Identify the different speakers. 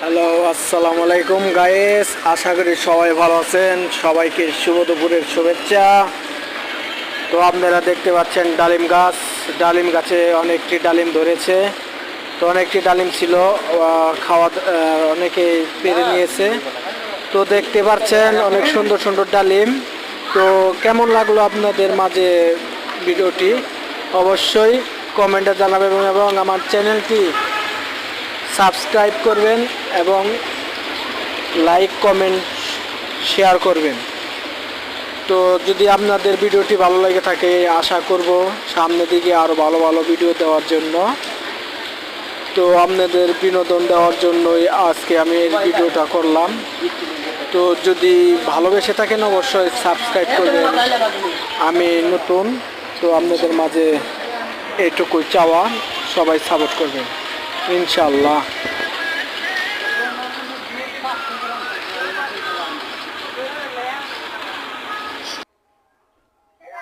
Speaker 1: Hello, আসসালামু আলাইকুম guys. আশা করি সবাই ভালো আছেন। সবাইকে শুভ দুপুরের শুভেচ্ছা। তো আপনারা দেখতে পাচ্ছেন ডালিম গাছে অনেকটি ডালিম ধরেছে। তো অনেকটি ডালিম ছিল, অনেকে পেরে নিয়েছে। তো দেখতে পাচ্ছেন অনেক সুন্দর সুন্দর ডালিম। তো কেমন লাগলো আপনাদের মাঝে ভিডিওটি অবশ্যই কমেন্টে জানাবেন এবং আমার চ্যানেলটি সাবস্ক্রাইব করবেন এবং লাইক কমেন্ট শেয়ার করবেন। তো যদি আপনাদের ভিডিওটি ভালো লাগে থাকে, আশা করব সামনের দিকে আরও ভালো ভালো ভিডিও দেওয়ার জন্য। তো আপনাদের বিনোদন দেওয়ার জন্যই আজকে আমি এই ভিডিওটা করলাম। তো যদি ভালোবেসে থাকেন অবশ্যই সাবস্ক্রাইব করবেন। আমি নতুন, তো আপনাদের মাঝে এইটুকুই চাওয়া, সবাই সাপোর্ট করবেন ইনশাআল্লাহ।